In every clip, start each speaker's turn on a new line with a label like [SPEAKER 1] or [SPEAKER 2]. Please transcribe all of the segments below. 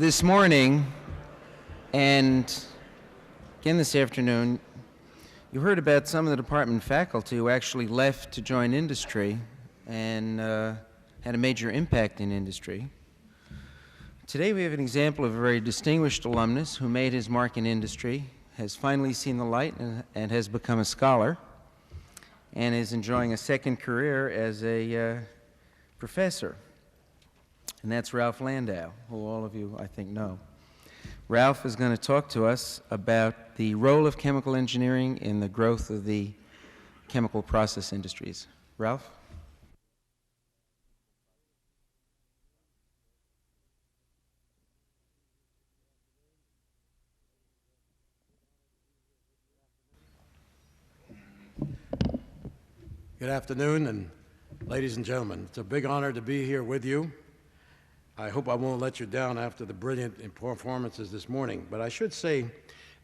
[SPEAKER 1] this morning and again this afternoon, you heard about some of the department faculty who actually left to join industry and had a major impact in industry. Today we have an example of a very distinguished alumnus who made his mark in industry, has finally seen the light and has become a scholar, and is enjoying a second career as a professor. And that's Ralph Landau, who all of you, I think, know. Ralph is going to talk to us about the role of chemical engineering in the growth of the chemical process industries. Ralph?
[SPEAKER 2] Good afternoon, and ladies and gentlemen. It's a big honor to be here with you. I hope I won't let you down after the brilliant performances this morning. But I should say,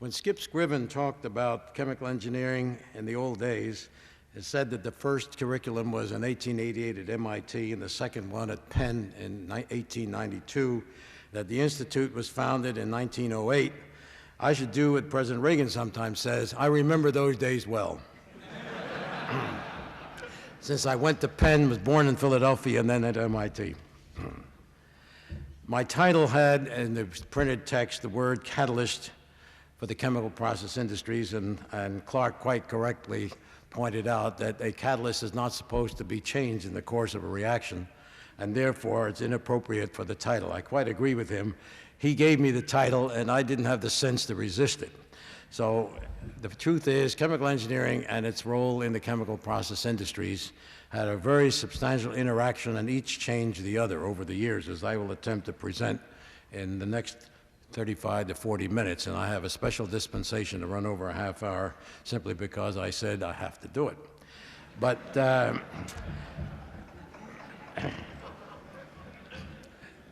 [SPEAKER 2] when Skip Scriven talked about chemical engineering in the old days, it said that the first curriculum was in 1888 at MIT and the second one at Penn in 1892, that the Institute was founded in 1908. I should do what President Reagan sometimes says: I remember those days well. Since I went to Penn, was born in Philadelphia, and then at MIT. My title had, in the printed text, the word catalyst for the chemical process industries, and Clark quite correctly pointed out that a catalyst is not supposed to be changed in the course of a reaction, and therefore it's inappropriate for the title. I quite agree with him. He gave me the title, and I didn't have the sense to resist it. So the truth is, chemical engineering and its role in the chemical process industries had a very substantial interaction, and each changed the other over the years, as I will attempt to present in the next 35 to 40 minutes. And I have a special dispensation to run over a half hour simply because I said I have to do it. But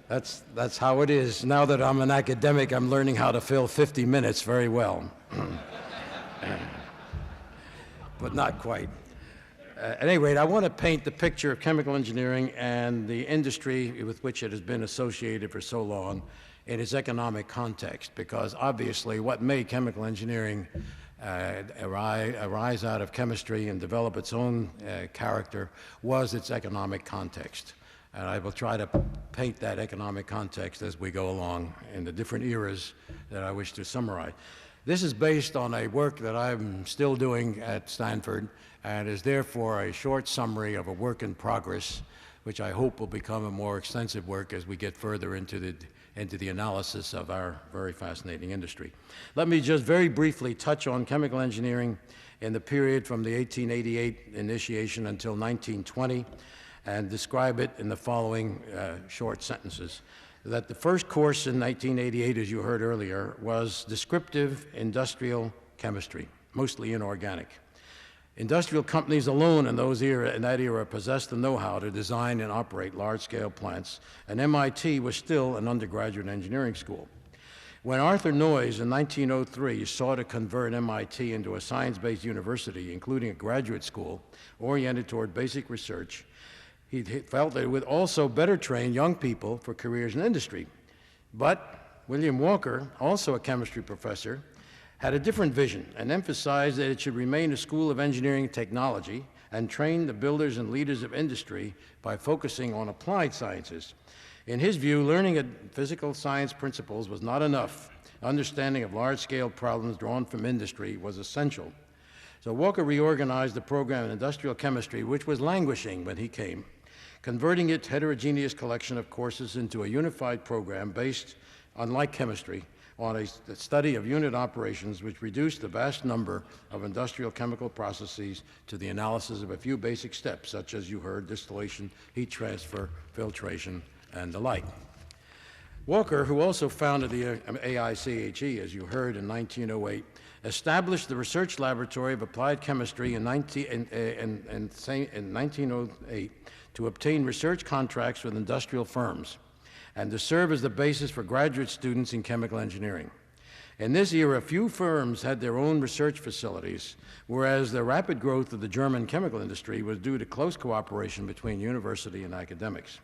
[SPEAKER 2] that's how it is. Now that I'm an academic, I'm learning how to fill 50 minutes very well. But not quite. At any rate, I want to paint the picture of chemical engineering and the industry with which it has been associated for so long in its economic context, because obviously what made chemical engineering arise out of chemistry and develop its own character was its economic context. And I will try to paint that economic context as we go along in the different eras that I wish to summarize. This is based on a work that I'm still doing at Stanford, and is therefore a short summary of a work in progress, which I hope will become a more extensive work as we get further into the analysis of our very fascinating industry. Let me just very briefly touch on chemical engineering in the period from the 1888 initiation until 1920, and describe it in the following short sentences. That the first course in 1988, as you heard earlier, was descriptive industrial chemistry, mostly inorganic. Industrial companies alone in that era possessed the know-how to design and operate large-scale plants, and MIT was still an undergraduate engineering school. When Arthur Noyes in 1903 sought to convert MIT into a science-based university, including a graduate school oriented toward basic research, he felt that it would also better train young people for careers in industry. But William Walker, also a chemistry professor, had a different vision and emphasized that it should remain a school of engineering and technology and train the builders and leaders of industry by focusing on applied sciences. In his view, learning at physical science principles was not enough. Understanding of large-scale problems drawn from industry was essential. So Walker reorganized the program in industrial chemistry, which was languishing when he came, converting its heterogeneous collection of courses into a unified program based, unlike chemistry, on a study of unit operations, which reduced the vast number of industrial chemical processes to the analysis of a few basic steps, such as you heard, distillation, heat transfer, filtration, and the like. Walker, who also founded the AICHE, as you heard, in 1908, established the Research Laboratory of Applied Chemistry in 1908 to obtain research contracts with industrial firms and to serve as the basis for graduate students in chemical engineering. In this era, few firms had their own research facilities, whereas the rapid growth of the German chemical industry was due to close cooperation between university and academics.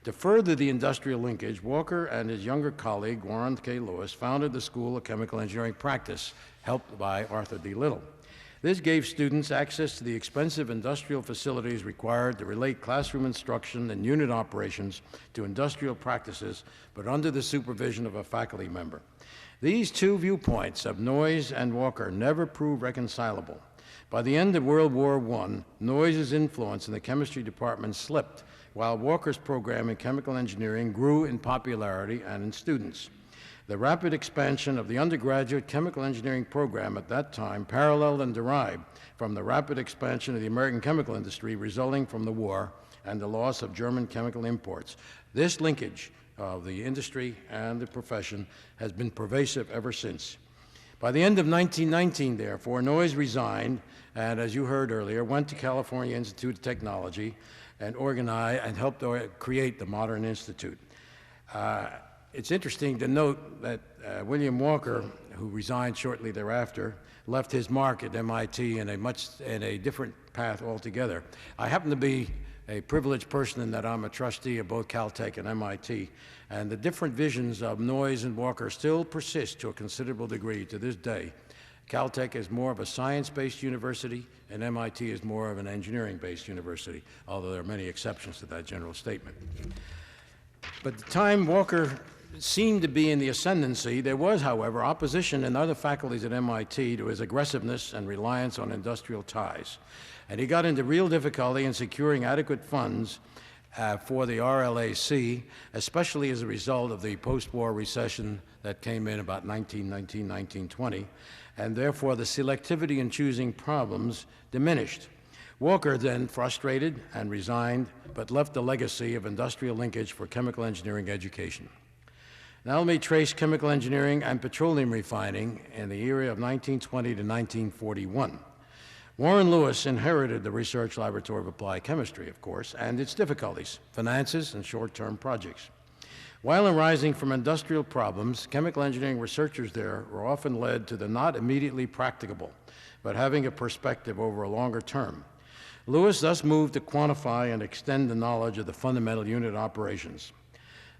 [SPEAKER 2] To further the industrial linkage, Walker and his younger colleague, Warren K. Lewis, founded the School of Chemical Engineering Practice, helped by Arthur D. Little. This gave students access to the expensive industrial facilities required to relate classroom instruction and unit operations to industrial practices, but under the supervision of a faculty member. These two viewpoints of Noyes and Walker never proved reconcilable. By the end of World War I, Noyes' influence in the chemistry department slipped, while Walker's program in chemical engineering grew in popularity and in students. The rapid expansion of the undergraduate chemical engineering program at that time paralleled and derived from the rapid expansion of the American chemical industry resulting from the war and the loss of German chemical imports. This linkage of the industry and the profession has been pervasive ever since. By the end of 1919, therefore, Noyes resigned and, as you heard earlier, went to California Institute of Technology and organized and helped create the Modern Institute. It's interesting to note that William Walker, who resigned shortly thereafter, left his mark at MIT in a different path altogether. I happen to be a privileged person in that I'm a trustee of both Caltech and MIT, and the different visions of Noyes and Walker still persist to a considerable degree to this day. Caltech is more of a science-based university, and MIT is more of an engineering-based university, although there are many exceptions to that general statement. But the time Walker seemed to be in the ascendancy, there was, however, opposition in other faculties at MIT to his aggressiveness and reliance on industrial ties. And he got into real difficulty in securing adequate funds for the RLAC, especially as a result of the post-war recession that came in about 1919, 1920, and therefore the selectivity in choosing problems diminished. Walker then frustrated and resigned, but left a legacy of industrial linkage for chemical engineering education. Now let me trace chemical engineering and petroleum refining in the era of 1920 to 1941. Warren Lewis inherited the Research Laboratory of Applied Chemistry, of course, and its difficulties, finances, and short-term projects. While arising from industrial problems, chemical engineering researchers there were often led to the not immediately practicable, but having a perspective over a longer term. Lewis thus moved to quantify and extend the knowledge of the fundamental unit operations.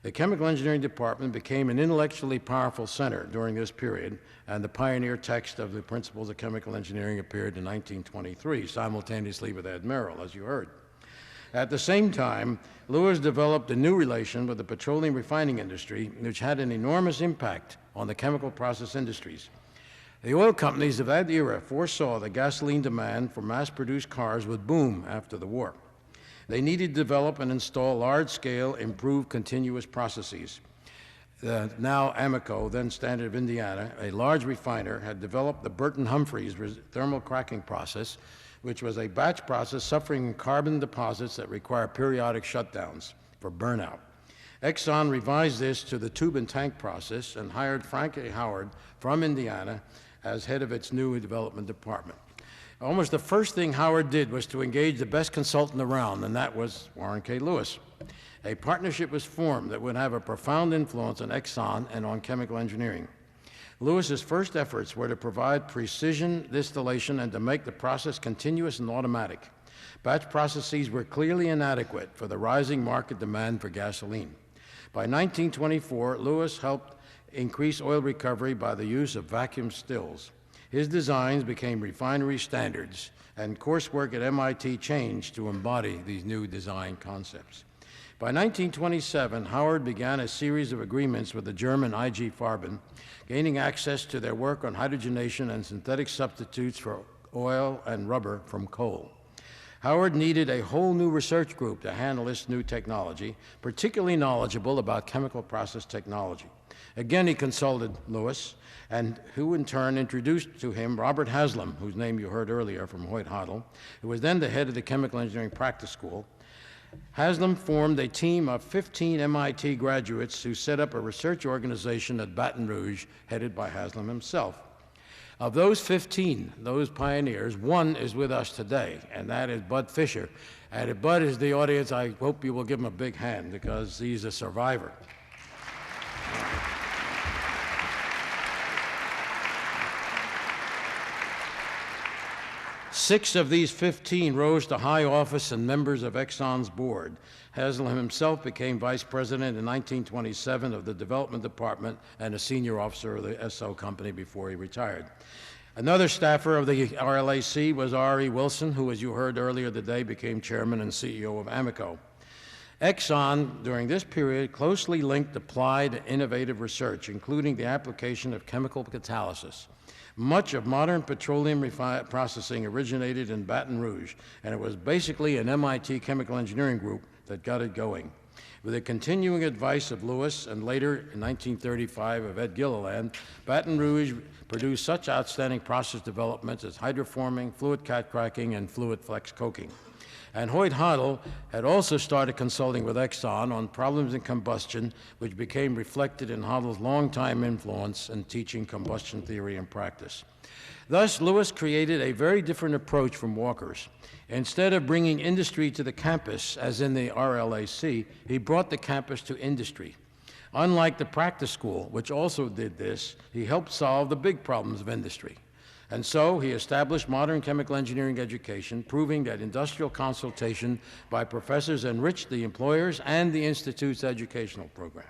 [SPEAKER 2] The chemical engineering department became an intellectually powerful center during this period, and the pioneer text of the Principles of Chemical Engineering appeared in 1923, simultaneously with Ed Merrill, as you heard. At the same time, Lewis developed a new relation with the petroleum refining industry, which had an enormous impact on the chemical process industries. The oil companies of that era foresaw the gasoline demand for mass-produced cars would boom after the war. They needed to develop and install large-scale, improved continuous processes. Now Amoco, then Standard of Indiana, a large refiner, had developed the Burton Humphries thermal cracking process, which was a batch process suffering carbon deposits that require periodic shutdowns for burnout. Exxon revised this to the tube and tank process and hired Frank A. Howard from Indiana as head of its new development department. Almost the first thing Howard did was to engage the best consultant around, and that was Warren K. Lewis. A partnership was formed that would have a profound influence on Exxon and on chemical engineering. Lewis's first efforts were to provide precision distillation and to make the process continuous and automatic. Batch processes were clearly inadequate for the rising market demand for gasoline. By 1924, Lewis helped increase oil recovery by the use of vacuum stills. His designs became refinery standards, and coursework at MIT changed to embody these new design concepts. By 1927, Howard began a series of agreements with the German IG Farben, gaining access to their work on hydrogenation and synthetic substitutes for oil and rubber from coal. Howard needed a whole new research group to handle this new technology, particularly knowledgeable about chemical process technology. Again, he consulted Lewis, and who in turn introduced to him Robert Haslam, whose name you heard earlier from Hoyt Hodel, who was then the head of the Chemical Engineering Practice School. Haslam formed a team of 15 MIT graduates who set up a research organization at Baton Rouge, headed by Haslam himself. Of those 15, those pioneers, one is with us today, and that is Bud Fisher. And if Bud is the audience, I hope you will give him a big hand because he's a survivor. 6 of these 15 rose to high office and members of Exxon's board. Haslam himself became vice president in 1927 of the development department and a senior officer of the SO company before he retired. Another staffer of the RLAC was R.E. Wilson, who, as you heard earlier today, became chairman and CEO of Amoco. Exxon, during this period, closely linked applied and innovative research, including the application of chemical catalysis. Much of modern petroleum processing originated in Baton Rouge, and it was basically an MIT chemical engineering group that got it going. With the continuing advice of Lewis and later in 1935 of Ed Gilliland, Baton Rouge produced such outstanding process developments as hydroforming, fluid cat cracking, and fluid flex coking. And Hoyt Hodel had also started consulting with Exxon on problems in combustion, which became reflected in Hodel's longtime influence in teaching combustion theory and practice. Thus, Lewis created a very different approach from Walker's. Instead of bringing industry to the campus, as in the RLAC, he brought the campus to industry. Unlike the practice school, which also did this, he helped solve the big problems of industry. And so he established modern chemical engineering education, proving that industrial consultation by professors enriched the employers and the institute's educational program.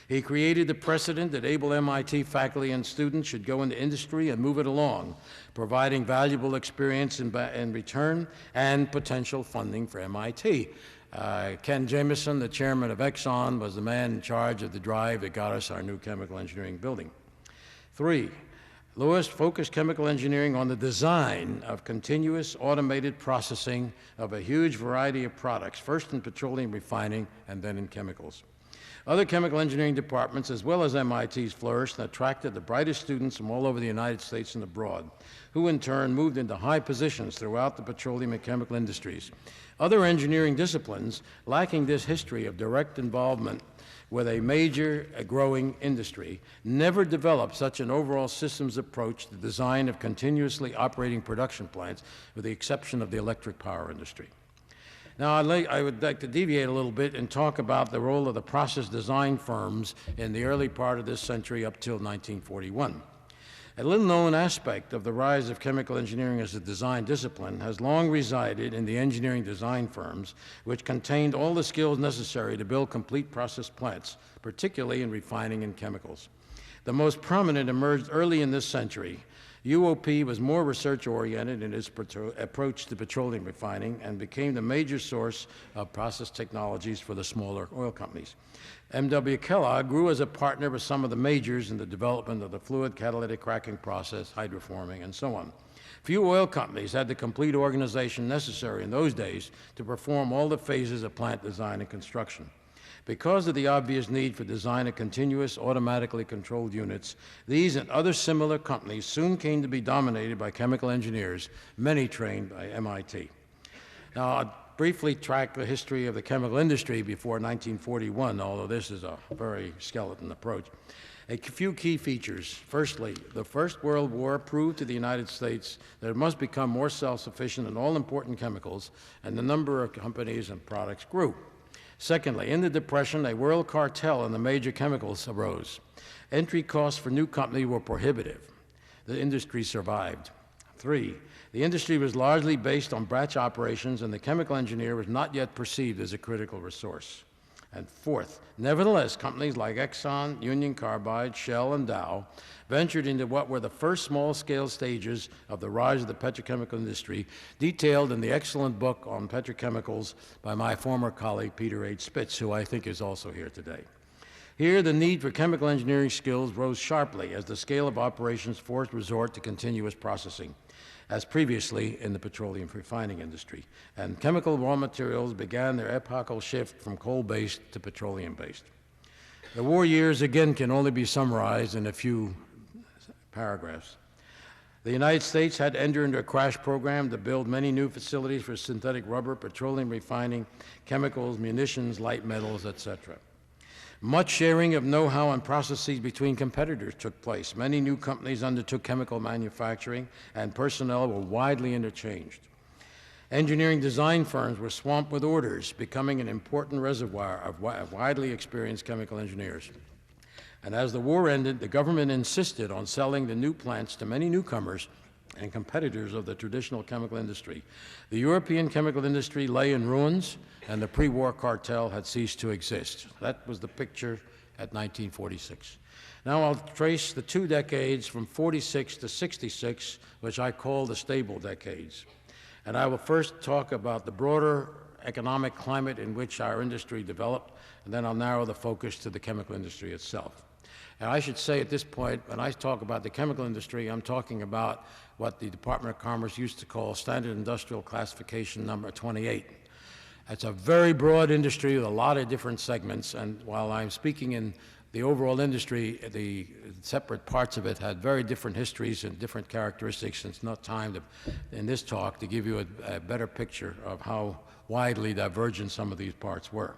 [SPEAKER 2] He created the precedent that able MIT faculty and students should go into industry and move it along, providing valuable experience in return and potential funding for MIT. Ken Jamison, the chairman of Exxon, was the man in charge of the drive that got us our new chemical engineering building. 3, Lewis focused chemical engineering on the design of continuous automated processing of a huge variety of products, first in petroleum refining and then in chemicals. Other chemical engineering departments, as well as MIT's, flourished and attracted the brightest students from all over the United States and abroad, who in turn moved into high positions throughout the petroleum and chemical industries. Other engineering disciplines, lacking this history of direct involvement with a major growing industry, never developed such an overall systems approach to the design of continuously operating production plants, with the exception of the electric power industry. Now, I would like to deviate a little bit and talk about the role of the process design firms in the early part of this century up till 1941. A little-known aspect of the rise of chemical engineering as a design discipline has long resided in the engineering design firms, which contained all the skills necessary to build complete process plants, particularly in refining and chemicals. The most prominent emerged early in this century. UOP was more research-oriented in its approach to petroleum refining and became the major source of process technologies for the smaller oil companies. M.W. Kellogg grew as a partner with some of the majors in the development of the fluid catalytic cracking process, hydroforming, and so on. Few oil companies had the complete organization necessary in those days to perform all the phases of plant design and construction. Because of the obvious need for design of continuous, automatically controlled units, these and other similar companies soon came to be dominated by chemical engineers, many trained by MIT. Now, I'll briefly track the history of the chemical industry before 1941, although this is a very skeleton approach. A few key features. Firstly, the First World War proved to the United States that it must become more self-sufficient in all important chemicals, and the number of companies and products grew. Secondly, in the Depression, a world cartel in the major chemicals arose. Entry costs for new companies were prohibitive. The industry survived. 3, the industry was largely based on batch operations, and the chemical engineer was not yet perceived as a critical resource. And 4th, nevertheless, companies like Exxon, Union Carbide, Shell, and Dow ventured into what were the first small-scale stages of the rise of the petrochemical industry, detailed in the excellent book on petrochemicals by my former colleague, Peter H. Spitz, who I think is also here today. Here, the need for chemical engineering skills rose sharply as the scale of operations forced resort to continuous processing, as previously in the petroleum refining industry, and chemical raw materials began their epochal shift from coal-based to petroleum-based. The war years, again, can only be summarized in a few paragraphs. The United States had entered into a crash program to build many new facilities for synthetic rubber, petroleum refining, chemicals, munitions, light metals, etc. Much sharing of know-how and processes between competitors took place. Many new companies undertook chemical manufacturing, and personnel were widely interchanged. Engineering design firms were swamped with orders, becoming an important reservoir of widely experienced chemical engineers. And as the war ended, the government insisted on selling the new plants to many newcomers and competitors of the traditional chemical industry. The European chemical industry lay in ruins, and the pre-war cartel had ceased to exist. That was the picture at 1946. Now I'll trace the 2 decades from 46 to 66, which I call the stable decades. And I will first talk about the broader economic climate in which our industry developed, and then I'll narrow the focus to the chemical industry itself. And I should say at this point, when I talk about the chemical industry, I'm talking about what the Department of Commerce used to call Standard Industrial Classification number 28. It's a very broad industry with a lot of different segments, and while I'm speaking in the overall industry, the separate parts of it had very different histories and different characteristics, and it's not time to, in this talk, to give you a better picture of how widely divergent some of these parts were.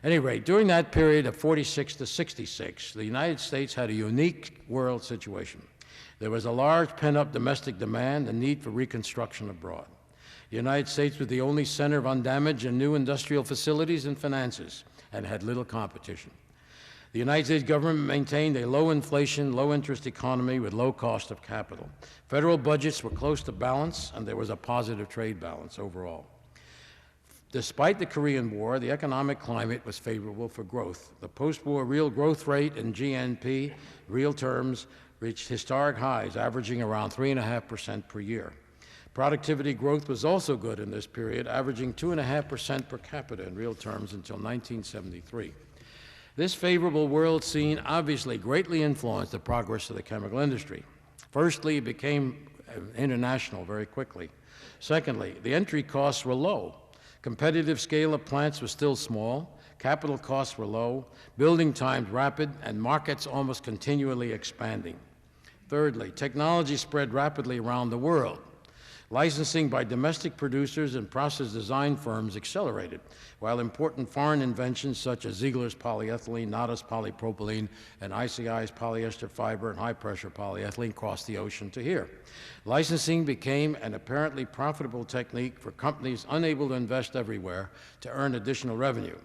[SPEAKER 2] At any rate, during that period of 46 to 66, the United States had a unique world situation. There was a large pent-up domestic demand and need for reconstruction abroad. The United States was the only center of undamaged and new industrial facilities and finances, and had little competition. The United States government maintained a low inflation, low interest economy with low cost of capital. Federal budgets were close to balance, and there was a positive trade balance overall. Despite the Korean War, the economic climate was favorable for growth. The post-war real growth rate in GNP, real terms, reached historic highs, averaging around 3.5% per year. Productivity growth was also good in this period, averaging 2.5% per capita in real terms until 1973. This favorable world scene obviously greatly influenced the progress of the chemical industry. Firstly, it became international very quickly. Secondly, the entry costs were low. Competitive scale of plants was still small, capital costs were low, building times rapid, and markets almost continually expanding. Thirdly, technology spread rapidly around the world. Licensing by domestic producers and process design firms accelerated, while important foreign inventions such as Ziegler's polyethylene, Nada's polypropylene, and ICI's polyester fiber and high-pressure polyethylene crossed the ocean to here. Licensing became an apparently profitable technique for companies unable to invest everywhere to earn additional revenue.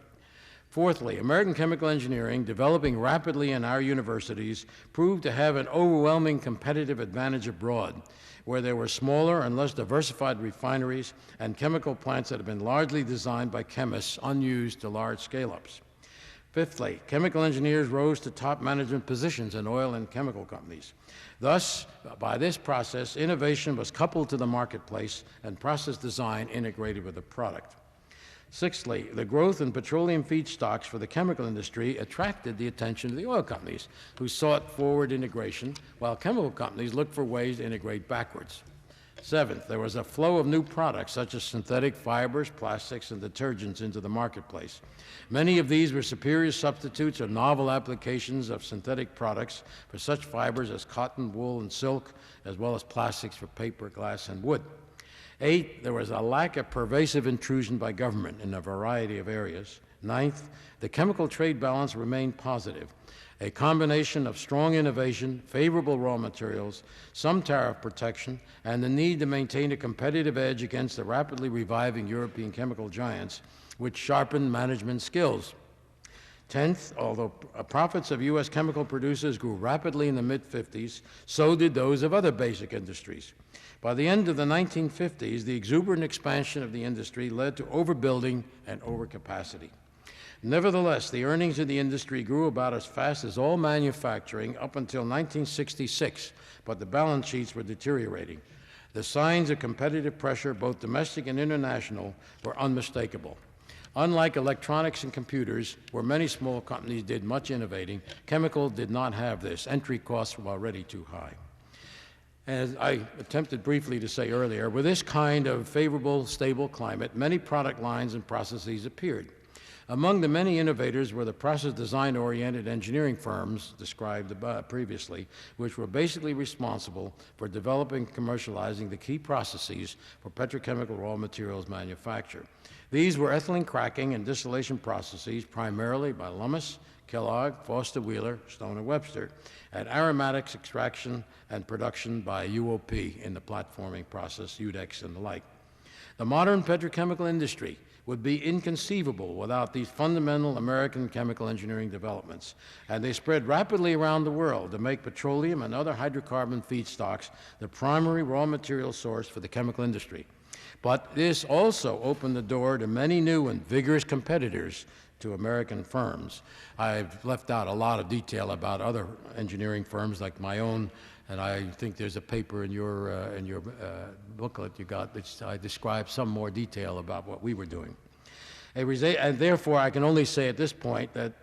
[SPEAKER 2] Fourthly, American chemical engineering, developing rapidly in our universities, proved to have an overwhelming competitive advantage abroad, where there were smaller and less diversified refineries and chemical plants that had been largely designed by chemists unused to large scale-ups. Fifthly, chemical engineers rose to top management positions in oil and chemical companies. Thus, by this process, innovation was coupled to the marketplace and process design integrated with the product. Sixthly, the growth in petroleum feedstocks for the chemical industry attracted the attention of the oil companies, who sought forward integration, while chemical companies looked for ways to integrate backwards. Seventh, there was a flow of new products such as synthetic fibers, plastics, and detergents into the marketplace. Many of these were superior substitutes or novel applications of synthetic products for such fibers as cotton, wool, and silk, as well as plastics for paper, glass, and wood. Eight, there was a lack of pervasive intrusion by government in a variety of areas. Ninth, the chemical trade balance remained positive. A combination of strong innovation, favorable raw materials, some tariff protection, and the need to maintain a competitive edge against the rapidly reviving European chemical giants, which sharpened management skills. Tenth, although profits of U.S. chemical producers grew rapidly in the mid-50s, so did those of other basic industries. By the end of the 1950s, the exuberant expansion of the industry led to overbuilding and overcapacity. Nevertheless, the earnings of the industry grew about as fast as all manufacturing up until 1966, but the balance sheets were deteriorating. The signs of competitive pressure, both domestic and international, were unmistakable. Unlike electronics and computers, where many small companies did much innovating, chemical did not have this. Entry costs were already too high. As I attempted briefly to say earlier, with this kind of favorable, stable climate, many product lines and processes appeared. Among the many innovators were the process design-oriented engineering firms described previously, which were basically responsible for developing and commercializing the key processes for petrochemical raw materials manufacture. These were ethylene cracking and distillation processes, primarily by Lummus, Kellogg, Foster Wheeler, Stone & Webster, and aromatics extraction and production by UOP in the platforming process, UDEX and the like. The modern petrochemical industry would be inconceivable without these fundamental American chemical engineering developments, and they spread rapidly around the world to make petroleum and other hydrocarbon feedstocks the primary raw material source for the chemical industry. But this also opened the door to many new and vigorous competitors to American firms. I've left out a lot of detail about other engineering firms like my own, and I think there's a paper in your booklet you got that I describe some more detail about what we were doing. And therefore, I can only say at this point that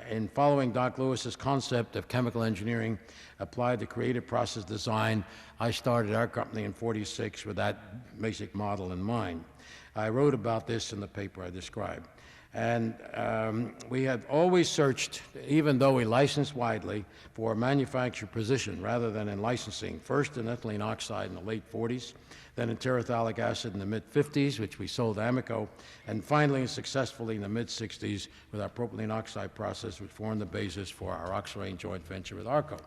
[SPEAKER 2] in following Doc Lewis's concept of chemical engineering applied to creative process design, I started our company in '46 with that basic model in mind. I wrote about this in the paper I described. And we have always searched, even though we licensed widely, for a manufacturer position rather than in licensing, first in ethylene oxide in the late 40s, then in terephthalic acid in the mid-50s, which we sold to Amoco, and finally and successfully in the mid-60s with our propylene oxide process, which formed the basis for our Oxirane joint venture with Arco.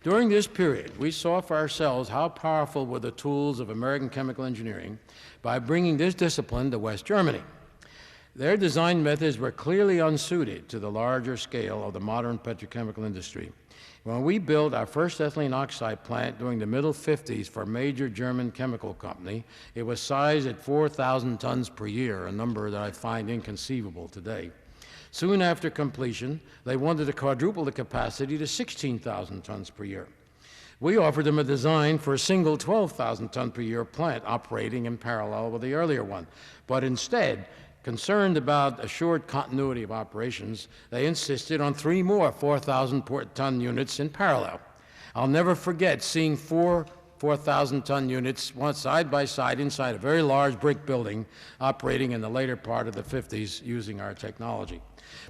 [SPEAKER 2] During this period, we saw for ourselves how powerful were the tools of American chemical engineering by bringing this discipline to West Germany. Their design methods were clearly unsuited to the larger scale of the modern petrochemical industry. When we built our first ethylene oxide plant during the middle 50s for a major German chemical company, it was sized at 4,000 tons per year, a number that I find inconceivable today. Soon after completion, they wanted to quadruple the capacity to 16,000 tons per year. We offered them a design for a single 12,000 ton per year plant operating in parallel with the earlier one, but instead, concerned about assured continuity of operations, they insisted on 3 more 4,000 ton units in parallel. I'll never forget seeing 4,000 ton units side by side inside a very large brick building operating in the later part of the 50s using our technology.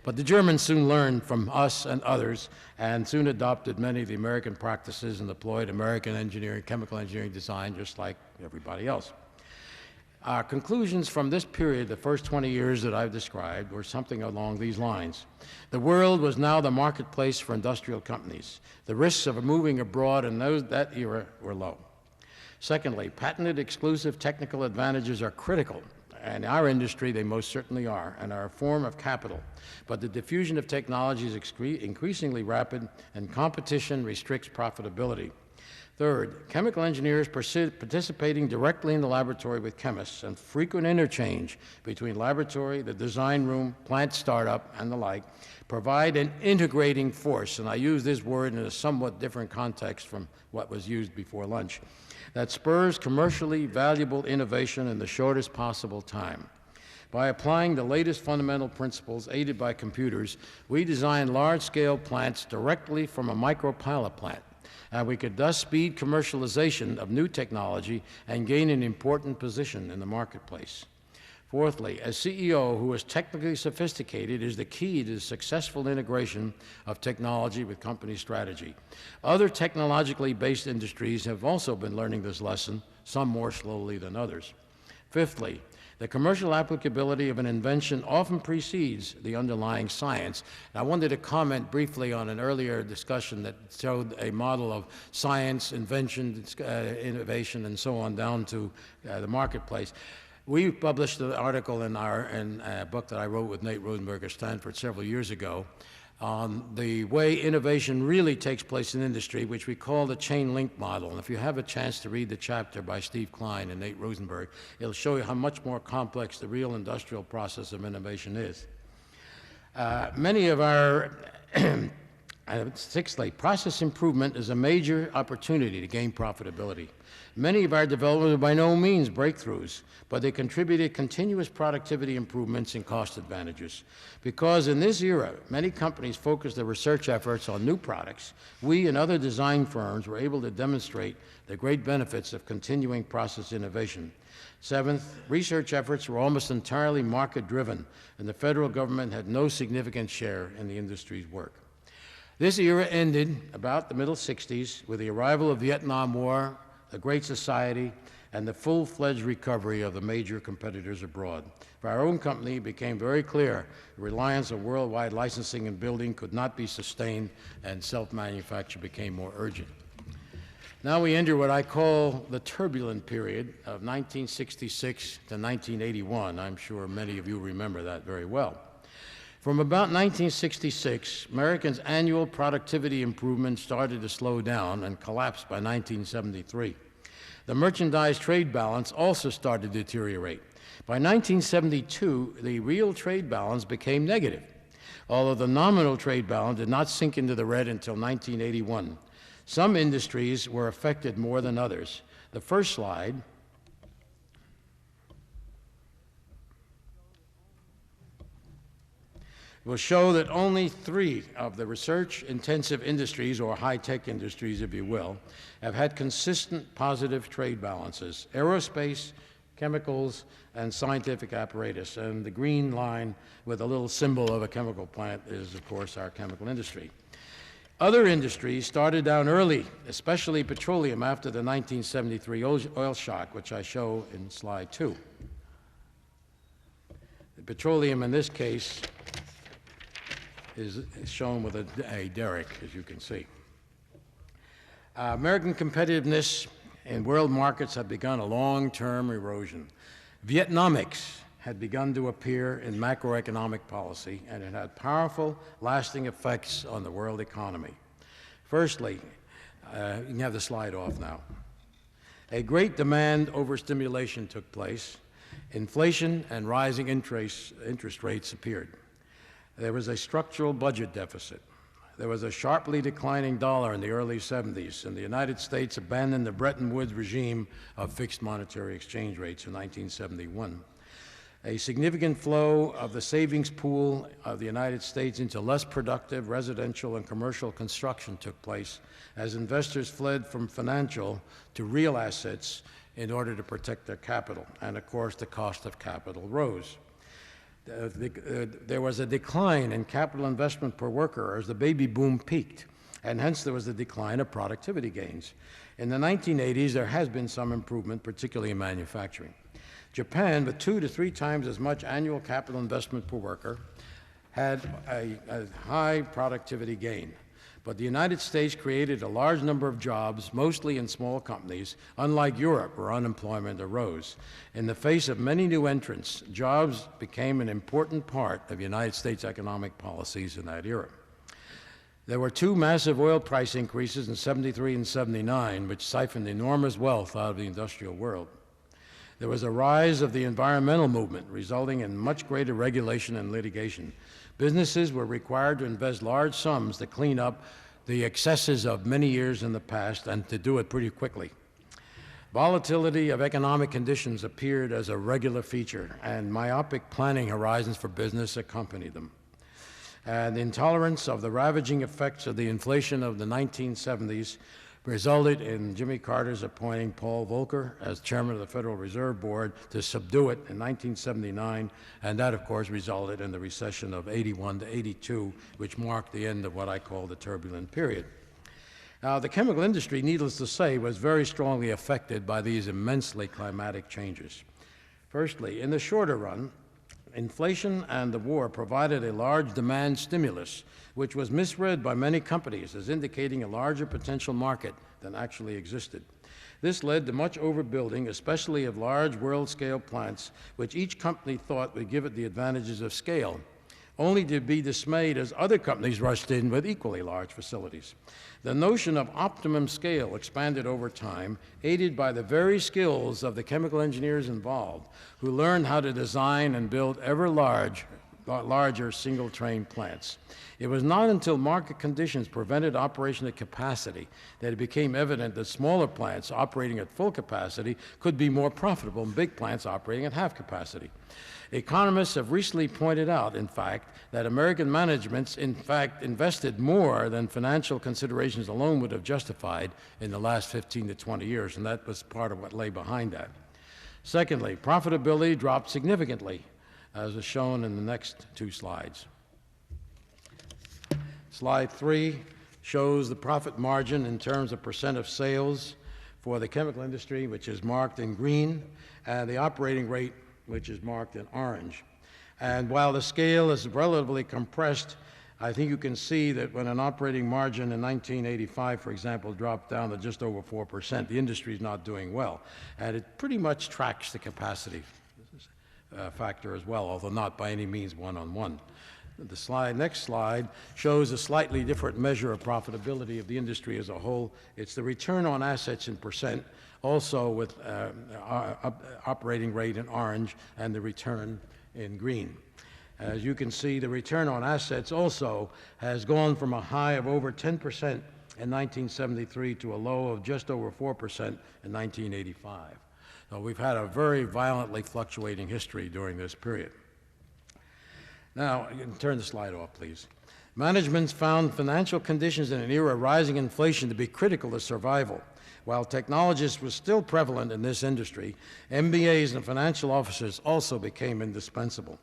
[SPEAKER 2] But the Germans soon learned from us and others and soon adopted many of the American practices and deployed American engineering, chemical engineering design just like everybody else. Our conclusions from this period, the first 20 years that I've described, were something along these lines. The world was now the marketplace for industrial companies. The risks of moving abroad in that era were low. Secondly, patented exclusive technical advantages are critical. And in our industry, they most certainly are, and are a form of capital. But the diffusion of technology is increasingly rapid, and competition restricts profitability. Third, chemical engineers participating directly in the laboratory with chemists and frequent interchange between laboratory, the design room, plant startup, and the like, provide an integrating force, and I use this word in a somewhat different context from what was used before lunch, that spurs commercially valuable innovation in the shortest possible time. By applying the latest fundamental principles aided by computers, we designed large-scale plants directly from a micropilot plant. And we could thus speed commercialization of new technology and gain an important position in the marketplace. Fourthly, a CEO who is technically sophisticated is the key to the successful integration of technology with company strategy. Other technologically based industries have also been learning this lesson, some more slowly than others. Fifthly, the commercial applicability of an invention often precedes the underlying science. And I wanted to comment briefly on an earlier discussion that showed a model of science, invention, innovation, and so on down to the marketplace. We published an article in a book that I wrote with Nate Rosenberg at Stanford several years ago on the way innovation really takes place in industry, which we call the chain link model. And if you have a chance to read the chapter by Steve Klein and Nate Rosenberg, it'll show you how much more complex the real industrial process of innovation is. Many of our Sixthly, process improvement is a major opportunity to gain profitability. Many of our developments are by no means breakthroughs, but they contributed continuous productivity improvements and cost advantages. Because in this era, many companies focused their research efforts on new products, we and other design firms were able to demonstrate the great benefits of continuing process innovation. Seventh, research efforts were almost entirely market-driven, and the federal government had no significant share in the industry's work. This era ended about the middle 60s with the arrival of the Vietnam War, the Great Society, and the full-fledged recovery of the major competitors abroad. For our own company, it became very clear the reliance on worldwide licensing and building could not be sustained, and self-manufacture became more urgent. Now we enter what I call the turbulent period of 1966 to 1981. I'm sure many of you remember that very well. From about 1966, Americans' annual productivity improvement started to slow down and collapsed by 1973. The merchandise trade balance also started to deteriorate. By 1972, the real trade balance became negative, although the nominal trade balance did not sink into the red until 1981. Some industries were affected more than others. The first slide will show that only 3 of the research-intensive industries, or high-tech industries, if you will, have had consistent positive trade balances: aerospace, chemicals, and scientific apparatus. And the green line with a little symbol of a chemical plant is, of course, our chemical industry. Other industries started down early, especially petroleum, after the 1973 oil shock, which I show in slide 2. The petroleum, in this case, is shown with a derrick, as you can see. American competitiveness in world markets had begun a long-term erosion. Vietnamics had begun to appear in macroeconomic policy, and it had powerful, lasting effects on the world economy. Firstly, you can have the slide off now. A great demand overstimulation took place. Inflation and rising interest rates appeared. There was a structural budget deficit. There was a sharply declining dollar in the early 70s, and the United States abandoned the Bretton Woods regime of fixed monetary exchange rates in 1971. A significant flow of the savings pool of the United States into less productive residential and commercial construction took place as investors fled from financial to real assets in order to protect their capital. And of course, the cost of capital rose. There was a decline in capital investment per worker as the baby boom peaked, and hence there was a decline of productivity gains. In the 1980s, there has been some improvement, particularly in manufacturing. Japan, with 2 to 3 times as much annual capital investment per worker, had a high productivity gain. But the United States created a large number of jobs, mostly in small companies, unlike Europe, where unemployment arose. In the face of many new entrants, jobs became an important part of United States economic policies in that era. There were 2 massive oil price increases in 73 and 79, which siphoned enormous wealth out of the industrial world. There was a rise of the environmental movement, resulting in much greater regulation and litigation. Businesses were required to invest large sums to clean up the excesses of many years in the past, and to do it pretty quickly. Volatility of economic conditions appeared as a regular feature, and myopic planning horizons for business accompanied them. And the intolerance of the ravaging effects of the inflation of the 1970s resulted in Jimmy Carter's appointing Paul Volcker as chairman of the Federal Reserve Board to subdue it in 1979, and that, of course, resulted in the recession of 81 to 82, which marked the end of what I call the turbulent period. Now, the chemical industry, needless to say, was very strongly affected by these immensely climatic changes. Firstly, in the shorter run, inflation and the war provided a large demand stimulus, which was misread by many companies as indicating a larger potential market than actually existed. This led to much overbuilding, especially of large world-scale plants, which each company thought would give it the advantages of scale, only to be dismayed as other companies rushed in with equally large facilities. The notion of optimum scale expanded over time, aided by the very skills of the chemical engineers involved, who learned how to design and build ever larger single-train plants. It was not until market conditions prevented operation at capacity that it became evident that smaller plants operating at full capacity could be more profitable than big plants operating at half capacity. Economists have recently pointed out, in fact, that American managements, in fact, invested more than financial considerations alone would have justified in the last 15 to 20 years, and that was part of what lay behind that. Secondly, profitability dropped significantly, as is shown in the next 2 slides. Slide 3 shows the profit margin in terms of percent of sales for the chemical industry, which is marked in green, and the operating rate, which is marked in orange. And while the scale is relatively compressed, I think you can see that when an operating margin in 1985, for example, dropped down to just over 4%, the industry is not doing well. And it pretty much tracks the capacity factor as well, although not by any means one-on-one. The next slide shows a slightly different measure of profitability of the industry as a whole. It's the return on assets in percent, also with operating rate in orange and the return in green. As you can see, the return on assets also has gone from a high of over 10% in 1973 to a low of just over 4% in 1985. So we've had a very violently fluctuating history during this period. Now, you can turn the slide off, please. Managements found financial conditions in an era of rising inflation to be critical to survival. While technologists were still prevalent in this industry, MBAs and financial officers also became indispensable.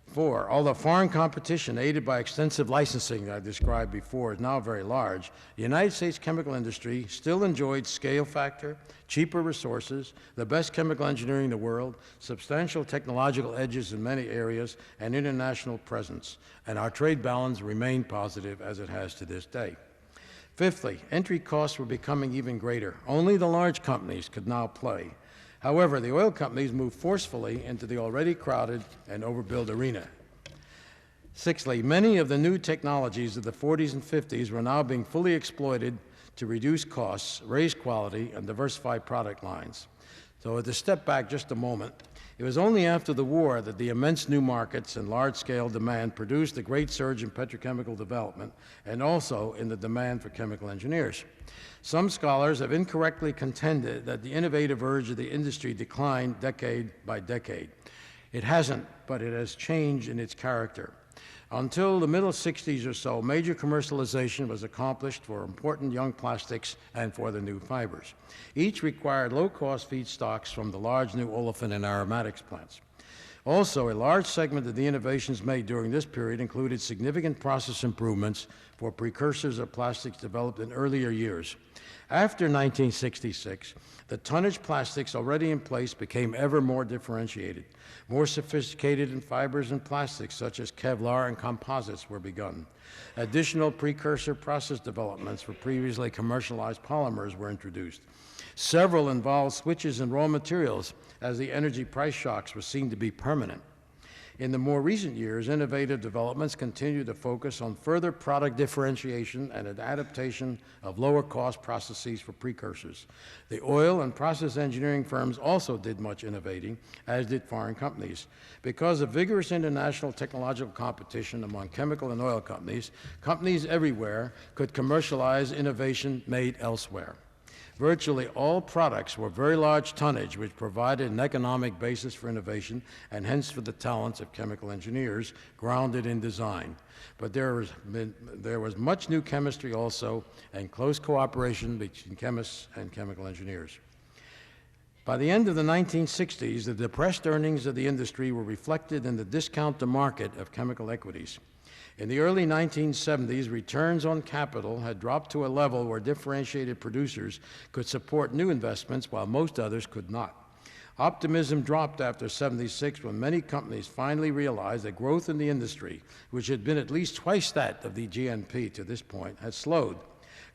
[SPEAKER 2] 4, although foreign competition aided by extensive licensing I described before is now very large, the United States chemical industry still enjoyed scale factor, cheaper resources, the best chemical engineering in the world, substantial technological edges in many areas, and international presence. And our trade balance remained positive as it has to this day. 5thly, entry costs were becoming even greater. Only the large companies could now play. However, the oil companies moved forcefully into the already crowded and overbuilt arena. 6thly, many of the new technologies of the 40s and 50s were now being fully exploited to reduce costs, raise quality, and diversify product lines. So to step back just a moment, it was only after the war that the immense new markets and large-scale demand produced a great surge in petrochemical development and also in the demand for chemical engineers. Some scholars have incorrectly contended that the innovative urge of the industry declined decade by decade. It hasn't, but it has changed in its character. Until the middle 60s or so, major commercialization was accomplished for important young plastics and for the new fibers. Each required low-cost feedstocks from the large new olefin and aromatics plants. Also, a large segment of the innovations made during this period included significant process improvements for precursors of plastics developed in earlier years. After 1966, the tonnage plastics already in place became ever more differentiated. More sophisticated in fibers and plastics, such as Kevlar and composites, were begun. Additional precursor process developments for previously commercialized polymers were introduced. Several involved switches in raw materials, as the energy price shocks were seen to be permanent. In the more recent years, innovative developments continue to focus on further product differentiation and an adaptation of lower-cost processes for precursors. The oil and process engineering firms also did much innovating, as did foreign companies. Because of vigorous international technological competition among chemical and oil companies, companies everywhere could commercialize innovation made elsewhere. Virtually all products were very large tonnage, which provided an economic basis for innovation and hence for the talents of chemical engineers grounded in design. But there was much new chemistry also and close cooperation between chemists and chemical engineers. By the end of the 1960s, the depressed earnings of the industry were reflected in the discount to market of chemical equities. In the early 1970s, returns on capital had dropped to a level where differentiated producers could support new investments while most others could not. Optimism dropped after '76 when many companies finally realized that growth in the industry, which had been at least twice that of the GNP to this point, had slowed.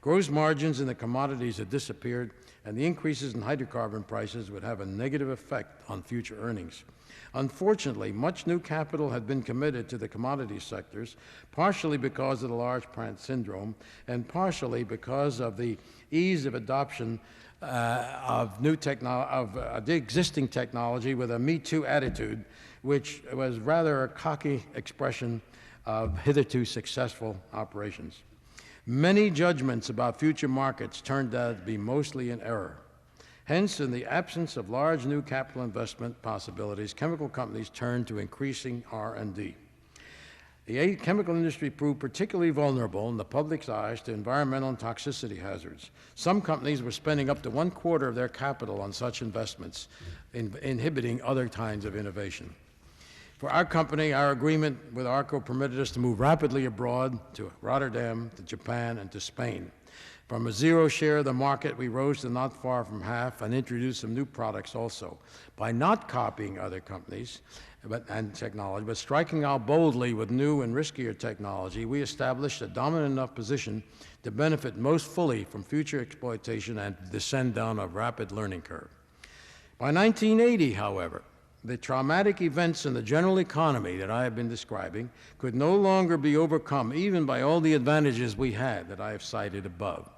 [SPEAKER 2] Gross margins in the commodities had disappeared, and the increases in hydrocarbon prices would have a negative effect on future earnings. Unfortunately, much new capital had been committed to the commodity sectors, partially because of the large plant syndrome, and partially because of the ease of adoption of the existing technology with a Me Too attitude, which was rather a cocky expression of hitherto successful operations. Many judgments about future markets turned out to be mostly in error. Hence, in the absence of large new capital investment possibilities, chemical companies turned to increasing R&D. The chemical industry proved particularly vulnerable in the public's eyes to environmental and toxicity hazards. Some companies were spending up to 1/4 of their capital on such investments, inhibiting other kinds of innovation. For our company, our agreement with ARCO permitted us to move rapidly abroad to Rotterdam, to Japan, and to Spain. From a zero share of the market, we rose to not far from half and introduced some new products also. By not copying other companies, and technology, but striking out boldly with new and riskier technology, we established a dominant enough position to benefit most fully from future exploitation and descend down a rapid learning curve. By 1980, however, the traumatic events in the general economy that I have been describing could no longer be overcome even by all the advantages we had that I have cited above.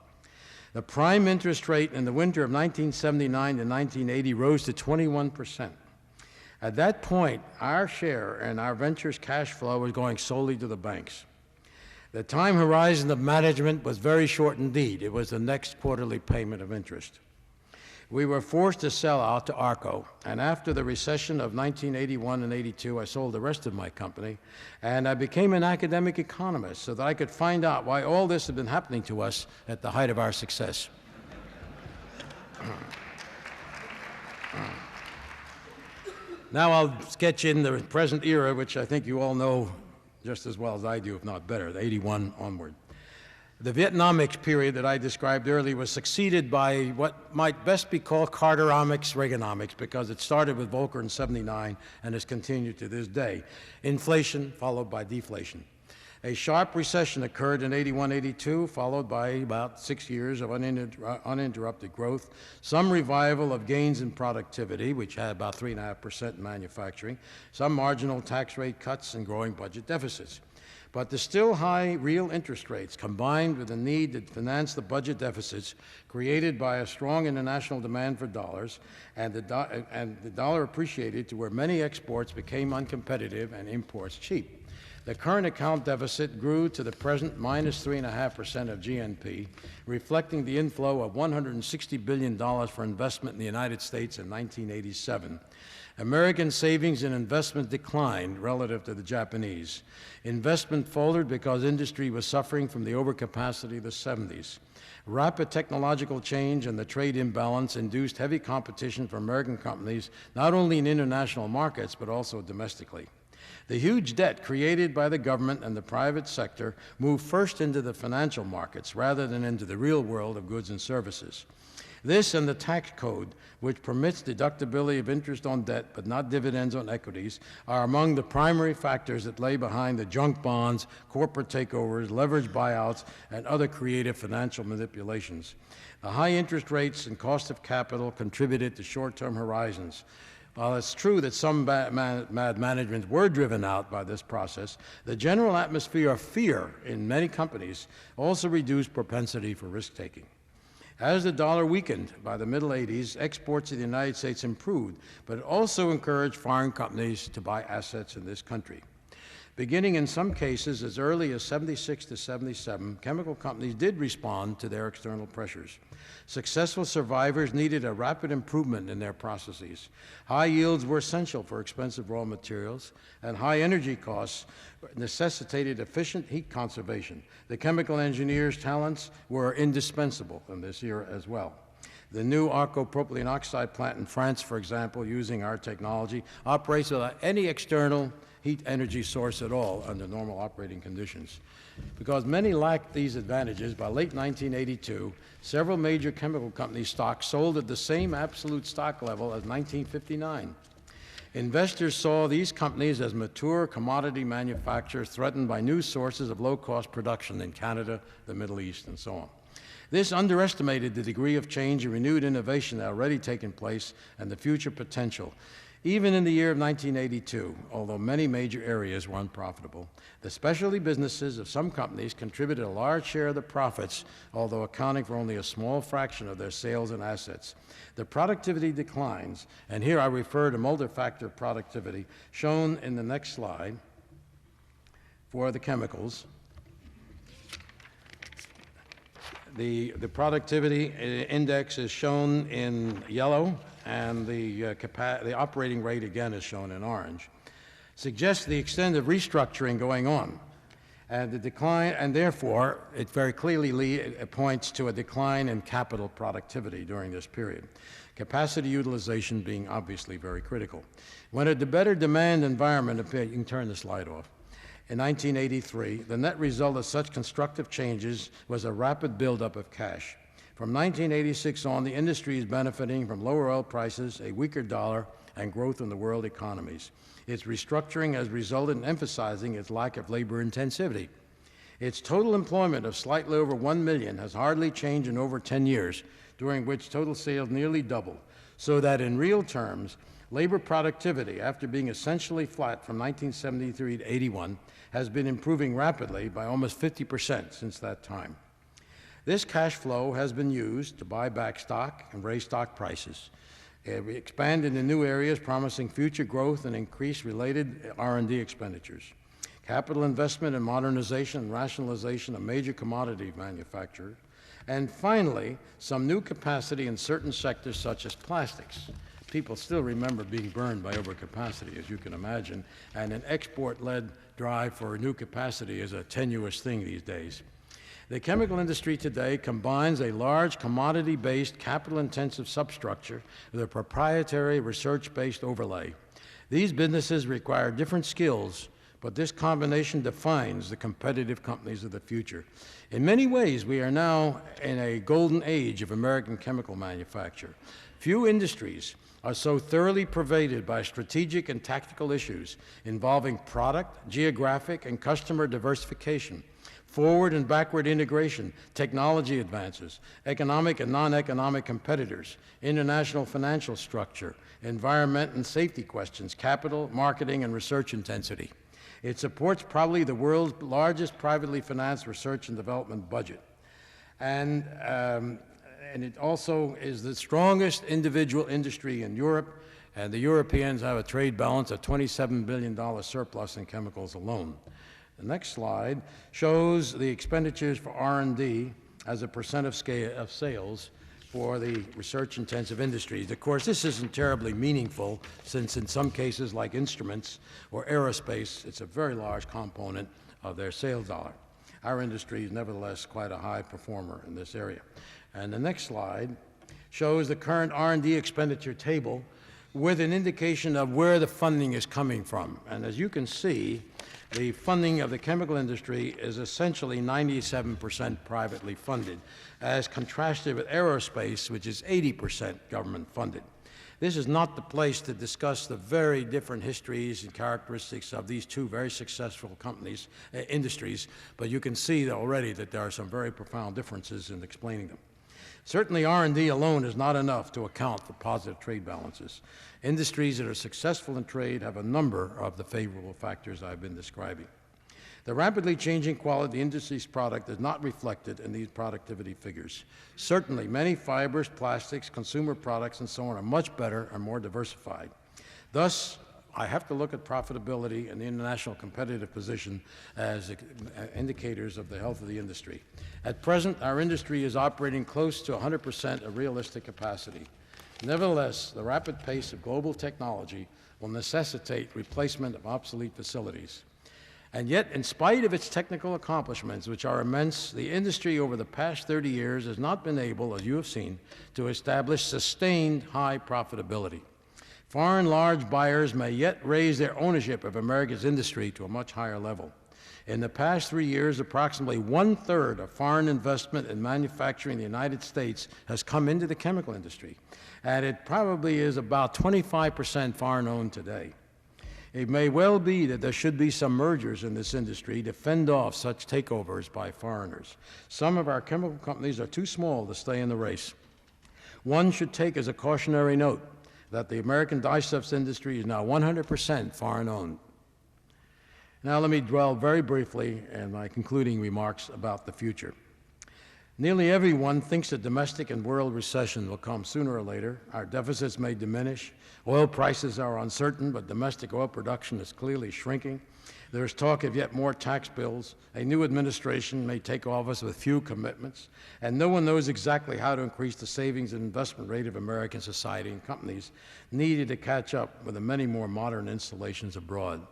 [SPEAKER 2] The prime interest rate in the winter of 1979 to 1980 rose to 21%. At that point, our share and our ventures cash flow was going solely to the banks. The time horizon of management was very short indeed. It was the next quarterly payment of interest. We were forced to sell out to ARCO, and after the recession of 1981 and 82, I sold the rest of my company, and I became an academic economist so that I could find out why all this had been happening to us at the height of our success. Now I'll sketch in the present era, which I think you all know just as well as I do, if not better, the 81 onward. The Vietnamics period that I described earlier was succeeded by what might best be called Carteromics, Reaganomics, because it started with Volcker in '79 and has continued to this day. Inflation followed by deflation. A sharp recession occurred in 81-82, followed by about 6 years of uninterrupted growth, some revival of gains in productivity, which had about 3.5% in manufacturing, some marginal tax rate cuts and growing budget deficits. But the still high real interest rates, combined with the need to finance the budget deficits created by a strong international demand for dollars, and the dollar appreciated to where many exports became uncompetitive and imports cheap. The current account deficit grew to the present minus 3.5% of GNP, reflecting the inflow of $160 billion for investment in the United States in 1987. American savings and investment declined relative to the Japanese. Investment faltered because industry was suffering from the overcapacity of the 70s. Rapid technological change and the trade imbalance induced heavy competition for American companies, not only in international markets, but also domestically. The huge debt created by the government and the private sector moved first into the financial markets rather than into the real world of goods and services. This and the tax code, which permits deductibility of interest on debt but not dividends on equities, are among the primary factors that lay behind the junk bonds, corporate takeovers, leveraged buyouts, and other creative financial manipulations. The high interest rates and cost of capital contributed to short-term horizons. While it's true that some bad management were driven out by this process, the general atmosphere of fear in many companies also reduced propensity for risk-taking. As the dollar weakened by the middle 80s, exports to the United States improved, but it also encouraged foreign companies to buy assets in this country. Beginning in some cases as early as '76 to '77, chemical companies did respond to their external pressures. Successful survivors needed a rapid improvement in their processes. High yields were essential for expensive raw materials, and high energy costs necessitated efficient heat conservation. The chemical engineers' talents were indispensable in this era as well. The new ARCO propylene oxide plant in France, for example, using our technology, operates without any external heat energy source at all under normal operating conditions. Because many lacked these advantages, by late 1982, several major chemical companies' stocks sold at the same absolute stock level as 1959. Investors saw these companies as mature commodity manufacturers threatened by new sources of low-cost production in Canada, the Middle East, and so on. This underestimated the degree of change and renewed innovation that had already taken place and the future potential. Even in the year of 1982, although many major areas were unprofitable, the specialty businesses of some companies contributed a large share of the profits, although accounting for only a small fraction of their sales and assets. The productivity declines, and here I refer to multi-factor productivity, shown in the next slide for the chemicals. The productivity index is shown in yellow, and the operating rate again is shown in orange. Suggests the extent of restructuring going on, and the decline, and therefore it very clearly points to a decline in capital productivity during this period. Capacity utilization being obviously very critical. When a better demand environment appeared, you can turn the slide off. In 1983, the net result of such constructive changes was a rapid buildup of cash. From 1986 on, the industry is benefiting from lower oil prices, a weaker dollar, and growth in the world economies. Its restructuring has resulted in emphasizing its lack of labor intensivity. Its total employment of slightly over 1 million has hardly changed in over 10 years, during which total sales nearly doubled, so that in real terms, labor productivity, after being essentially flat from 1973 to 81, has been improving rapidly by almost 50% since that time. This cash flow has been used to buy back stock and raise stock prices. We expand into new areas promising future growth and increased related R&D expenditures. Capital investment in modernization and rationalization of major commodity manufacturers. And finally, some new capacity in certain sectors such as plastics. People still remember being burned by overcapacity, as you can imagine, and an export-led drive for new capacity is a tenuous thing these days. The chemical industry today combines a large commodity-based, capital-intensive substructure with a proprietary research-based overlay. These businesses require different skills, but this combination defines the competitive companies of the future. In many ways, we are now in a golden age of American chemical manufacture. Few industries are so thoroughly pervaded by strategic and tactical issues involving product, geographic, and customer diversification, forward and backward integration, technology advances, economic and non-economic competitors, international financial structure, environment and safety questions, capital, marketing, and research intensity. It supports probably the world's largest privately financed research and development budget. And it also is the strongest individual industry in Europe, and the Europeans have a trade balance of $27 billion surplus in chemicals alone. The next slide shows the expenditures for R&D as a percent of sales for the research-intensive industries. Of course, this isn't terribly meaningful, since in some cases, like instruments or aerospace, it's a very large component of their sales dollar. Our industry is nevertheless quite a high performer in this area. And the next slide shows the current R&D expenditure table with an indication of where the funding is coming from. And as you can see, the funding of the chemical industry is essentially 97% privately funded, as contrasted with aerospace, which is 80% government funded. This is not the place to discuss the very different histories and characteristics of these two very successful companies, industries, but you can see already that there are some very profound differences in explaining them. Certainly, R&D alone is not enough to account for positive trade balances. Industries that are successful in trade have a number of the favorable factors I've been describing. The rapidly changing quality of the industry's product is not reflected in these productivity figures. Certainly, many fibers, plastics, consumer products, and so on are much better and more diversified. Thus, I have to look at profitability and the international competitive position as indicators of the health of the industry. At present, our industry is operating close to 100% of realistic capacity. Nevertheless, the rapid pace of global technology will necessitate replacement of obsolete facilities. And yet, in spite of its technical accomplishments, which are immense, the industry over the past 30 years has not been able, as you have seen, to establish sustained high profitability. Foreign large buyers may yet raise their ownership of America's industry to a much higher level. In the past 3 years, approximately 1/3 of foreign investment in manufacturing in the United States has come into the chemical industry, and it probably is about 25% foreign-owned today. It may well be that there should be some mergers in this industry to fend off such takeovers by foreigners. Some of our chemical companies are too small to stay in the race. One should take as a cautionary note that the American dyestuffs industry is now 100% foreign-owned. Now let me dwell very briefly in my concluding remarks about the future. Nearly everyone thinks a domestic and world recession will come sooner or later. Our deficits may diminish. Oil prices are uncertain, but domestic oil production is clearly shrinking. There is talk of yet more tax bills. A new administration may take office with few commitments, and no one knows exactly how to increase the savings and investment rate of American society and companies needed to catch up with the many more modern installations abroad.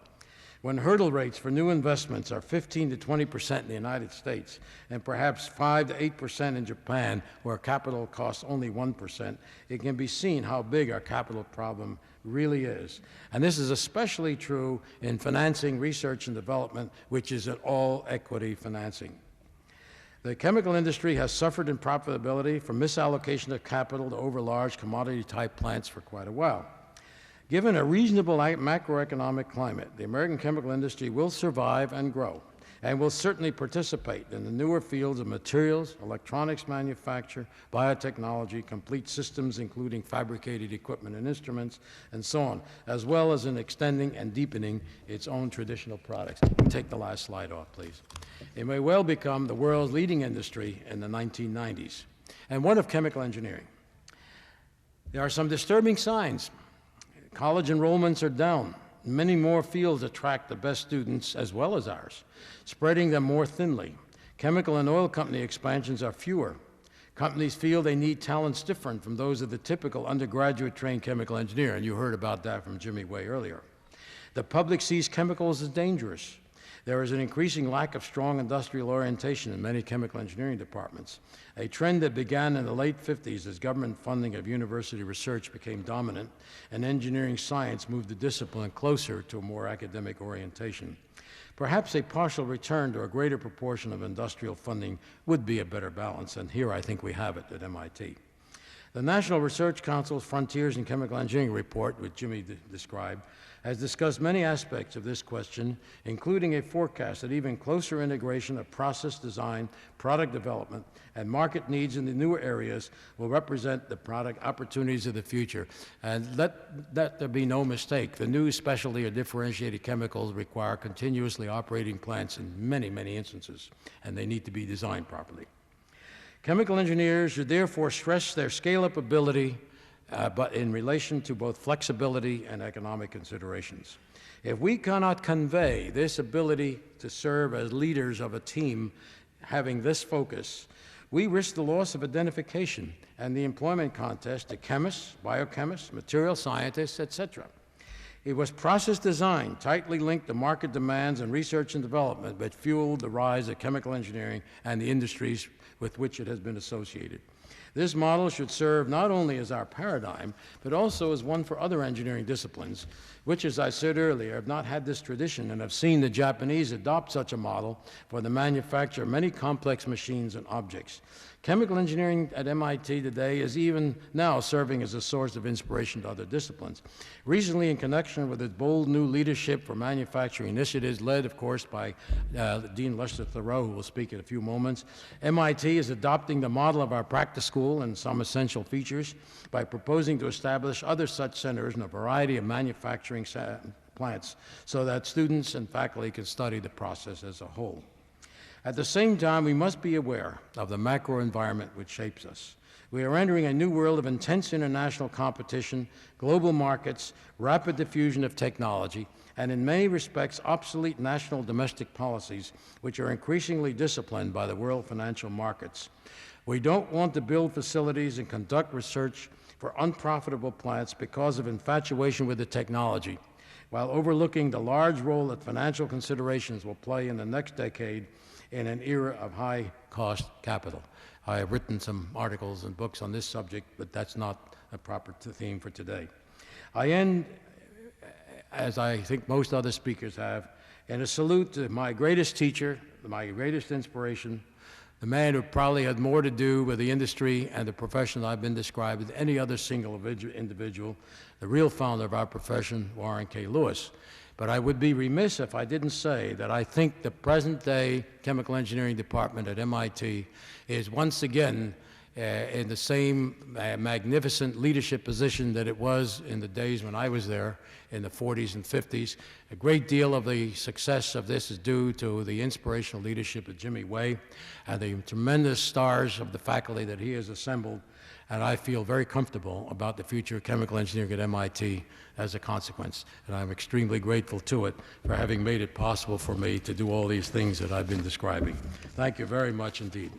[SPEAKER 2] When hurdle rates for new investments are 15 to 20% in the United States and perhaps 5 to 8% in Japan, where capital costs only 1%, it can be seen how big our capital problem really is. And this is especially true in financing research and development, which is an all-equity financing. The chemical industry has suffered in profitability from misallocation of capital to overlarge commodity-type plants for quite a while. Given a reasonable macroeconomic climate, the American chemical industry will survive and grow, and will certainly participate in the newer fields of materials, electronics manufacture, biotechnology, complete systems including fabricated equipment and instruments, and so on, as well as in extending and deepening its own traditional products. Take the last slide off, please. It may well become the world's leading industry in the 1990s. And what of chemical engineering? There are some disturbing signs. College enrollments are down. Many more fields attract the best students as well as ours, spreading them more thinly. Chemical and oil company expansions are fewer. Companies feel they need talents different from those of the typical undergraduate trained chemical engineer, and you heard about that from Jimmy Way earlier. The public sees chemicals as dangerous. There is an increasing lack of strong industrial orientation in many chemical engineering departments, a trend that began in the late 50s as government funding of university research became dominant and engineering science moved the discipline closer to a more academic orientation. Perhaps a partial return to a greater proportion of industrial funding would be a better balance, and here I think we have it at MIT. The National Research Council's Frontiers in Chemical Engineering report, which Jimmy described, has discussed many aspects of this question, including a forecast that even closer integration of process design, product development, and market needs in the newer areas will represent the product opportunities of the future. And let there be no mistake, the new specialty or differentiated chemicals require continuously operating plants in many, many instances, and they need to be designed properly. Chemical engineers should therefore stress their scale-up ability, but in relation to both flexibility and economic considerations. If we cannot convey this ability to serve as leaders of a team having this focus, we risk the loss of identification and the employment contest to chemists, biochemists, material scientists, etc. It was process design, tightly linked to market demands and research and development, that fueled the rise of chemical engineering and the industries with which it has been associated. This model should serve not only as our paradigm, but also as one for other engineering disciplines, which, as I said earlier, have not had this tradition and have seen the Japanese adopt such a model for the manufacture of many complex machines and objects. Chemical engineering at MIT today is even now serving as a source of inspiration to other disciplines. Recently, in connection with its bold new leadership for manufacturing initiatives, led, of course, by Dean Lester Thoreau, who will speak in a few moments, MIT is adopting the model of our practice school and some essential features by proposing to establish other such centers in a variety of manufacturing plants so that students and faculty can study the process as a whole. At the same time, we must be aware of the macro environment which shapes us. We are entering a new world of intense international competition, global markets, rapid diffusion of technology, and in many respects, obsolete national domestic policies, which are increasingly disciplined by the world financial markets. We don't want to build facilities and conduct research for unprofitable plants because of infatuation with the technology, while overlooking the large role that financial considerations will play in the next decade in an era of high-cost capital. I have written some articles and books on this subject, but that's not a proper theme for today. I end, as I think most other speakers have, in a salute to my greatest teacher, my greatest inspiration, the man who probably had more to do with the industry and the profession I've been described than any other single individual, the real founder of our profession, Warren K. Lewis. But I would be remiss if I didn't say that I think the present-day chemical engineering department at MIT is once again in the same magnificent leadership position that it was in the days when I was there in the 40s and 50s. A great deal of the success of this is due to the inspirational leadership of Jimmy Way and the tremendous stars of the faculty that he has assembled, and I feel very comfortable about the future of chemical engineering at MIT as a consequence, and I'm extremely grateful to it for having made it possible for me to do all these things that I've been describing. Thank you very much indeed.